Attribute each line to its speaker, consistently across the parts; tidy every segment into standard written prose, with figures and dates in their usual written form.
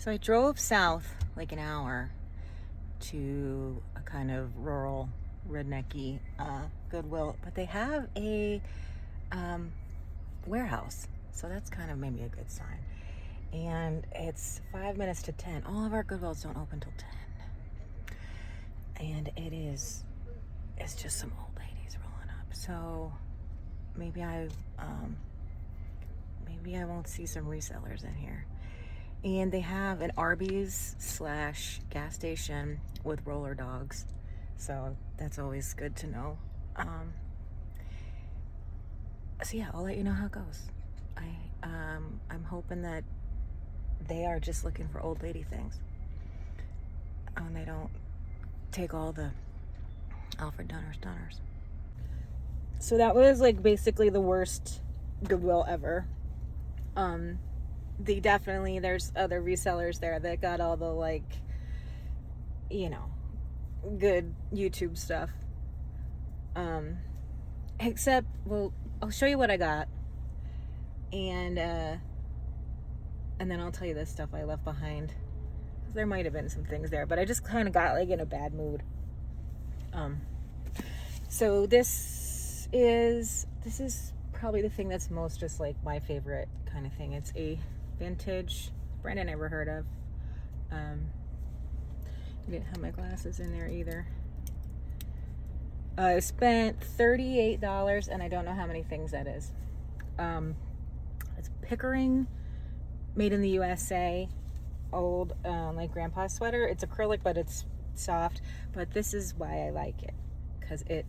Speaker 1: So I drove south like an hour to a kind of rural, rednecky Goodwill, but they have a warehouse, so that's kind of maybe a good sign. And it's 5 minutes to 10. All of our Goodwills don't open till 10, and it's just some old ladies rolling up. So maybe I won't see some resellers in here. And they have an Arby's / gas station with roller dogs, so that's always good to know. So yeah, I'll let you know how it goes. I'm hoping that they are just looking for old lady things, and they don't take all the Alfred Dunners. So that was like basically the worst Goodwill ever. There's other resellers there that got all the, like, good YouTube stuff. Except, well, I'll show you what I got, and then I'll tell you the stuff I left behind. There might have been some things there, but I just kind of got like in a bad mood. So this is probably the thing that's most just like my favorite kind of thing. It's a vintage brand I never heard of. I didn't have my glasses in there either. I spent $38, and I don't know how many things that is. It's Pickering, made in the USA, old like grandpa's sweater. It's acrylic, but it's soft. But this is why I like it, because it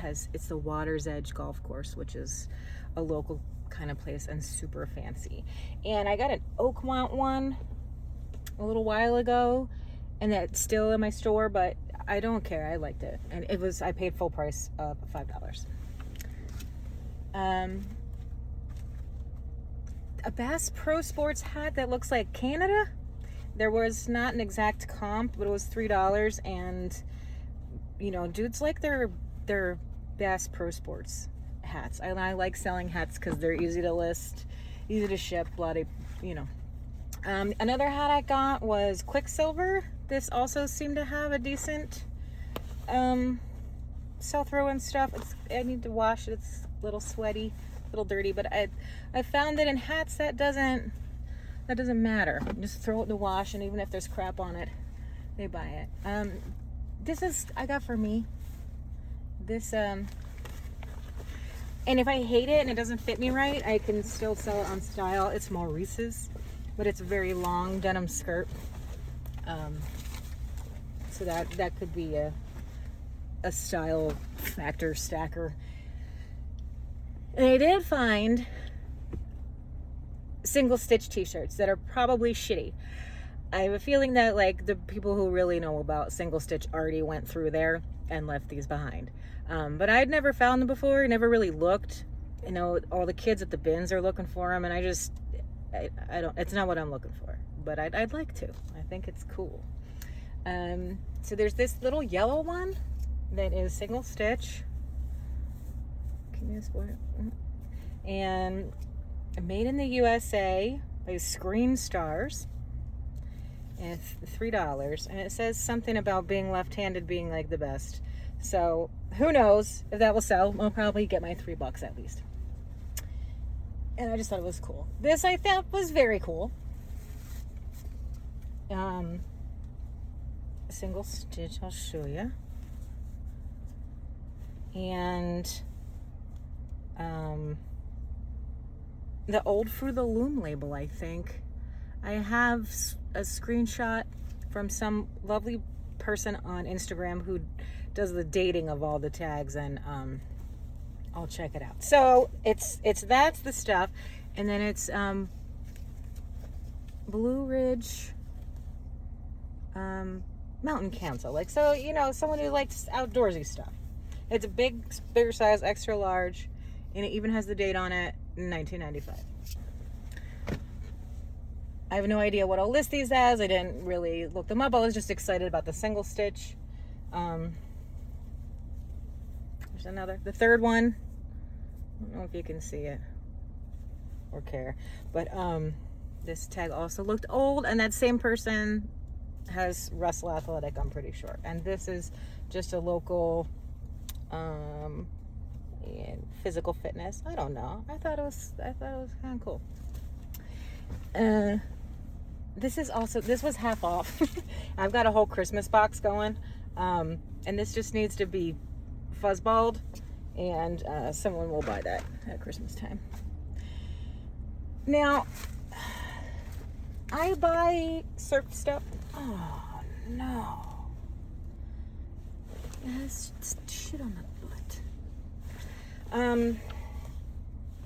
Speaker 1: it's the Water's Edge Golf Course, which is a local kind of place and super fancy. And I got an Oakmont one a little while ago, and that's still in my store, but I don't care. I liked it, and I paid full price of $5. A Bass Pro Sports hat that looks like Canada. There was not an exact comp, but it was $3, and dudes like their Bass Pro Sports hats. I like selling hats because they're easy to list, easy to ship, bloody. Another hat I got was Quicksilver. This also seemed to have a decent sell-through and stuff. I need to wash it. It's a little sweaty, a little dirty, but I found that in hats that doesn't matter. Just throw it in the wash, and even if there's crap on it, they buy it. I got for me. This and if I hate it and it doesn't fit me right, I can still sell it on style. It's Maurice's, but it's a very long denim skirt. So that could be a style factor stacker. And I did find single stitch t-shirts that are probably shitty. I have a feeling that like the people who really know about single stitch already went through there and left these behind. But I'd never found them before, never really looked. All the kids at the bins are looking for them, and I don't, it's not what I'm looking for, but I'd like to. I think it's cool. So there's this little yellow one that is single stitch. Can you support it? And made in the USA by Screen Stars. And it's $3, and it says something about being left-handed being like the best. So who knows if that will sell. I'll probably get my $3 at least. And I just thought it was cool. This I thought was very cool. Single stitch, I'll show you. And the Old Fruit of the Loom label, I think. I have a screenshot from some lovely person on Instagram who does the dating of all the tags, and I'll check it out. So that's the stuff, and then it's Blue Ridge Mountain Council, like, so someone who likes outdoorsy stuff. It's a bigger size, extra large, and it even has the date on it, 1995. I have no idea what I'll list these as. I didn't really look them up. I was just excited about the single stitch. There's the third one. I don't know if you can see it or care, but This tag also looked old, and that same person has Russell Athletic, I'm pretty sure. And this is just a local physical fitness. I don't know. I thought it was kind of cool. This was half off. I've got a whole Christmas box going, and this just needs to be fuzzballed, and someone will buy that at Christmas time. Now, I buy surf stuff. Oh no, it has shit on the butt.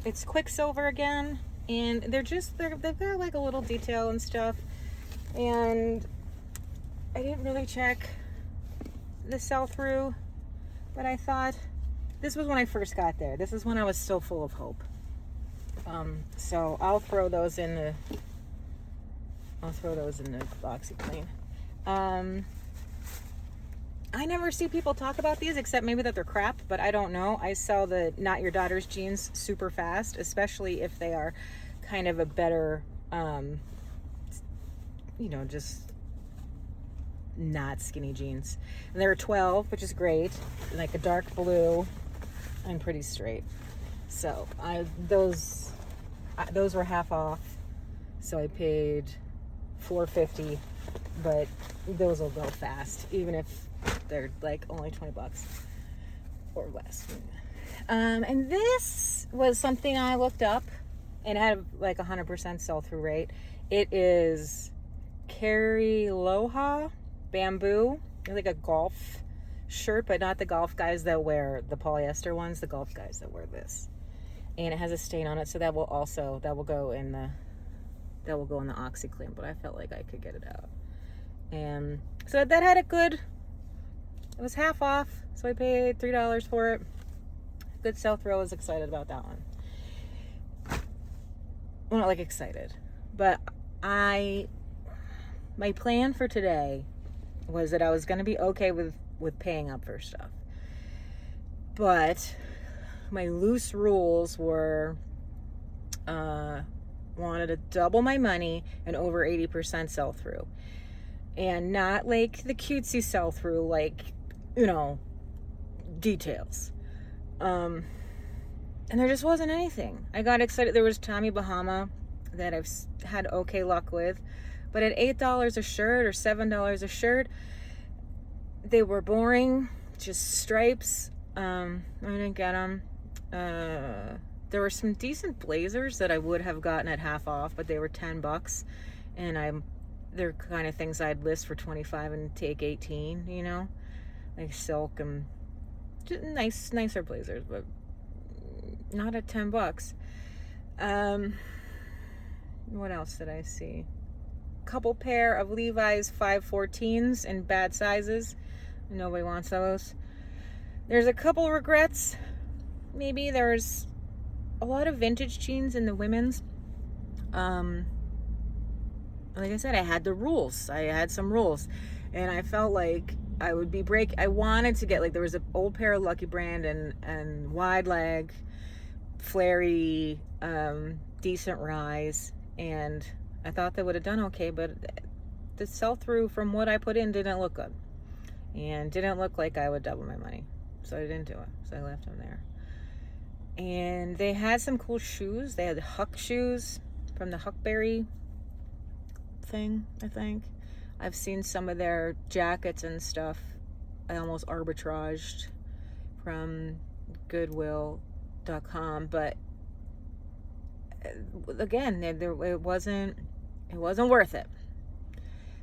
Speaker 1: It's Quicksilver again, and they've got like a little detail and stuff, and I didn't really check the sell-through, but I thought this was when I first got there. This is when I was still full of hope. So I'll throw those in the OxyClean. I never see people talk about these except maybe that they're crap, but I don't know. I sell the Not Your Daughter's jeans super fast, especially if they are kind of a better, just not skinny jeans. And they're 12, which is great, like a dark blue and pretty straight. So those were half off, so I paid $4.50, but those will go fast, even if they're like only $20 or less. And this was something I looked up and had like 100% sell-through rate. It is Carrie Loha bamboo, like a golf shirt, but not the golf guys that wear the polyester ones, the golf guys that wear this. And it has a stain on it, so that will go in the OxyClean, but I felt like I could get it out. And so that had it was half off, so I paid $3 for it. Good sell-through. I was excited about that one. Well, not like excited, but my plan for today was that I was going to be okay with paying up for stuff. But my loose rules were wanted to double my money and over 80% sell through, and not like the cutesy sell through, like, details. And there just wasn't anything. I got excited. There was Tommy Bahama that I've had okay luck with, but at $8 a shirt or $7 a shirt, they were boring, just stripes. I didn't get them. There were some decent blazers that I would have gotten at half off, but they were $10, and they're kind of things I'd list for 25 and take 18, like silk and just nicer blazers, but not at $10. What else did I see? Couple pair of Levi's 514s in bad sizes. Nobody wants those. There's a couple regrets. Maybe there's a lot of vintage jeans in the women's. Like I said, I had the rules. I had some rules, and I felt like I would be I wanted to get, like, there was an old pair of Lucky Brand and wide leg, flary, decent rise, and I thought they would have done okay, but the sell-through from what I put in didn't look good, and didn't look like I would double my money, so I didn't do it. So I left them there. And they had some cool shoes. They had the Huck shoes from the Huckberry thing, I think. I've seen some of their jackets and stuff. I almost arbitraged from Goodwill.com, but again, it wasn't worth it.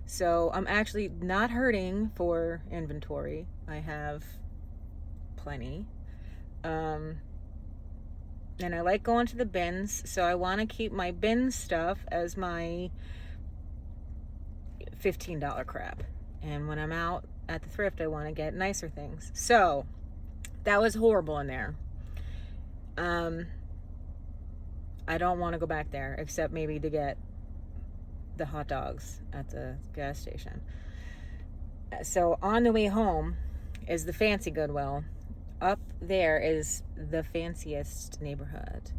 Speaker 1: So I'm actually not hurting for inventory. I have plenty. And I like going to the bins, so I want to keep my bin stuff as my $15 crap. And when I'm out at the thrift, I want to get nicer things. So that was horrible in there. I don't want to go back there, except maybe to get the hot dogs at the gas station. So on the way home is the fancy Goodwill. Up there is the fanciest neighborhood.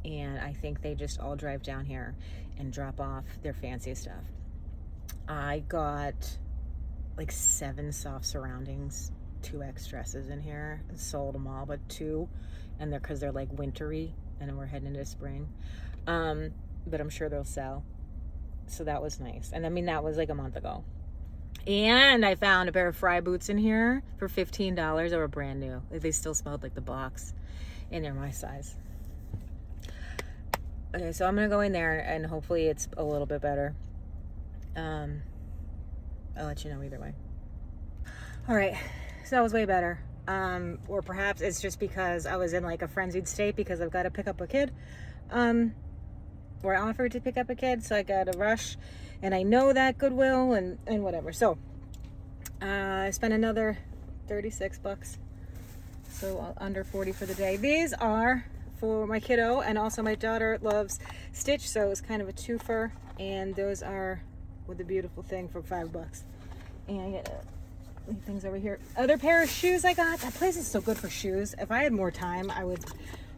Speaker 1: and I think they just all drive down here and drop off their fancy stuff. I got like 7 soft surroundings, 2X dresses in here, and sold them all but 2, and they're because they're like wintry, and then we're heading into spring. But I'm sure they'll sell. So that was nice. And I mean, that was like a month ago. And I found a pair of Fry boots in here for $15. They were brand new. They still smelled like the box, and they're my size. Okay, so I'm gonna go in there and hopefully it's a little bit better. I'll let you know either way. All right, so that was way better. Or perhaps it's just because I was in like a frenzied state because I've got to pick up a kid. Or I offered to pick up a kid, so I got to rush. And I know that Goodwill and whatever. So I spent another $36. So under 40 for the day. These are for my kiddo, and also my daughter loves Stitch, so it's kind of a twofer. And those are with the beautiful thing for $5. And I get things over here. Other pair of shoes I got. That place is so good for shoes. If I had more time, I would,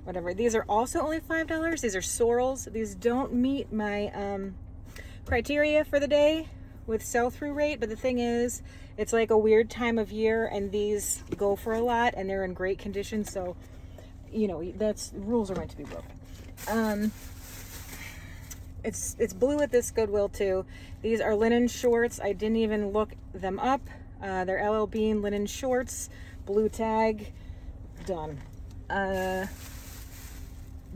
Speaker 1: whatever. These are also only $5. These are Sorels. These don't meet my criteria for the day with sell-through rate, but the thing is, it's like a weird time of year, and these go for a lot, and they're in great condition, so, you know, that's, rules are meant to be broken. It's blue at this Goodwill too. These are linen shorts. I didn't even look them up. They're LL Bean linen shorts, blue tag, done.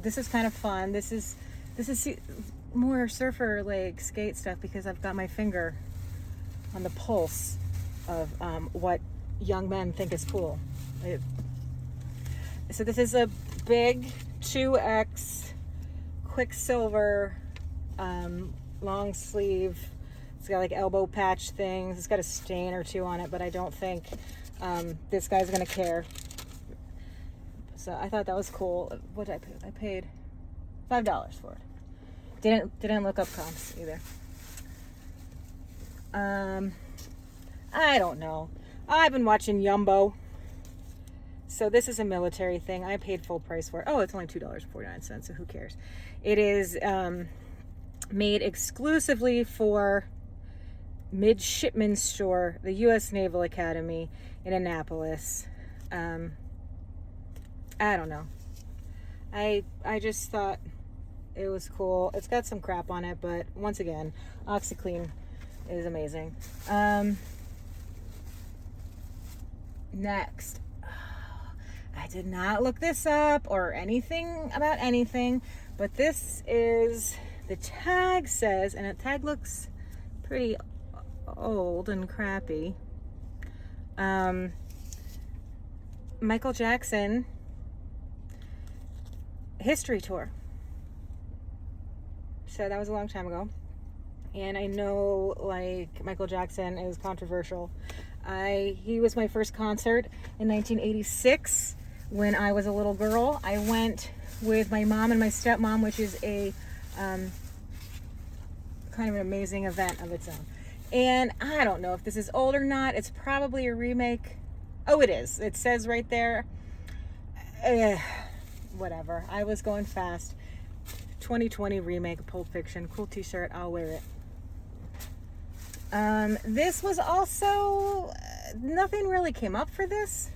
Speaker 1: This is kind of fun. This is more surfer like skate stuff because I've got my finger on the pulse of what young men think is cool. So this is a big 2X Quicksilver long sleeve. It's got like elbow patch things. It's got a stain or 2 on it, but I don't think this guy's gonna care. So I thought that was cool. What did I pay? I paid $5 for it. Didn't look up comps either. I don't know. I've been watching Yumbo. So this is a military thing. I paid full price for it. Oh, it's only $2.49, so who cares? It is made exclusively for Midshipman Store, the U.S. Naval Academy in Annapolis. I don't know. I just thought it was cool. It's got some crap on it, but once again, OxyClean is amazing. Next. I did not look this up or anything about anything, but this is, the tag says, and the tag looks pretty old and crappy. Michael Jackson history tour. So that was a long time ago. And I know, like, Michael Jackson is controversial. He was my first concert in 1986 when I was a little girl. I went with my mom and my stepmom, which is a kind of an amazing event of its own. And I don't know if this is old or not. It's probably a remake. Oh, it is. It says right there. Whatever. I was going fast. 2020 remake of Pulp Fiction. Cool t-shirt. I'll wear it. This was also, nothing really came up for this.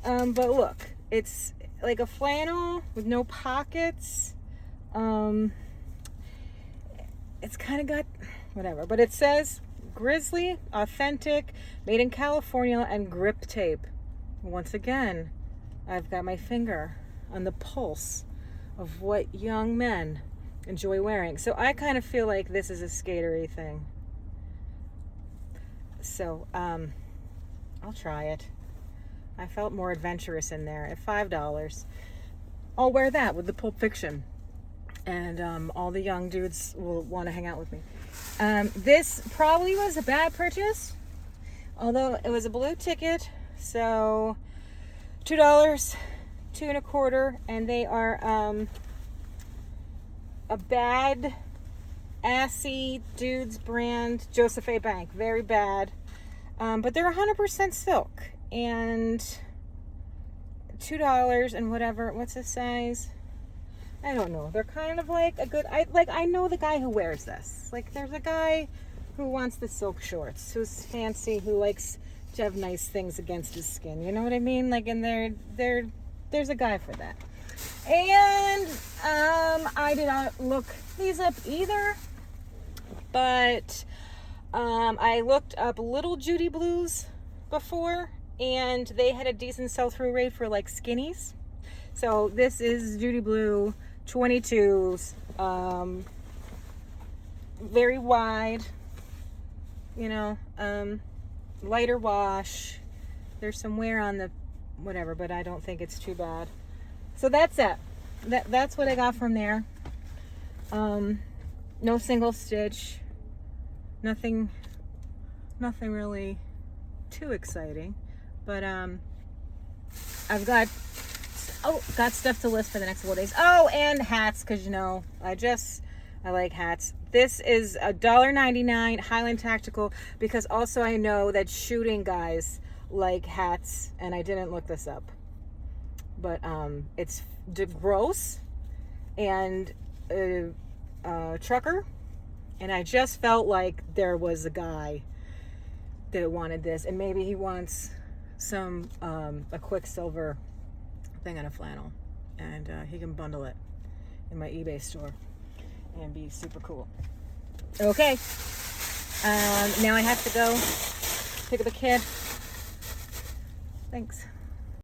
Speaker 1: But look, it's like a flannel with no pockets. It's kind of got whatever, but it says Grizzly, authentic, made in California, and grip tape. Once again, I've got my finger on the pulse of what young men enjoy wearing. So I kind of feel like this is a skatery thing. So I'll try it. I felt more adventurous in there at $5. I'll wear that with the Pulp Fiction, and all the young dudes will want to hang out with me. This probably was a bad purchase, although it was a blue ticket, so $2, $2.25, and they are a bad assy dudes brand, Joseph A. Bank, very bad, but they're 100% silk, and $2 and whatever. What's the size? I don't know. They're kind of like a good, I know the guy who wears this. Like, there's a guy who wants the silk shorts, who's fancy, who likes to have nice things against his skin. You know what I mean? Like, and there's a guy for that. And I did not look these up either, but I looked up Little Judy Blues before, and they had a decent sell-through rate for like skinnies. So this is Judy Blue 22s, very wide, you know, lighter wash. There's some wear on the whatever, but I don't think it's too bad. So that's it. That's what I got from there. No single stitch. Nothing really too exciting. But I've got stuff to list for the next couple days. Oh, and hats, because you know, I like hats. This is $1.99 Highland Tactical, because also I know that shooting guys like hats, and I didn't look this up, but it's gross and trucker, and I just felt like there was a guy that wanted this, and maybe he wants some a Quicksilver thing on a flannel, and he can bundle it in my eBay store and be super cool. Okay, now I have to go pick up a kid. Thanks.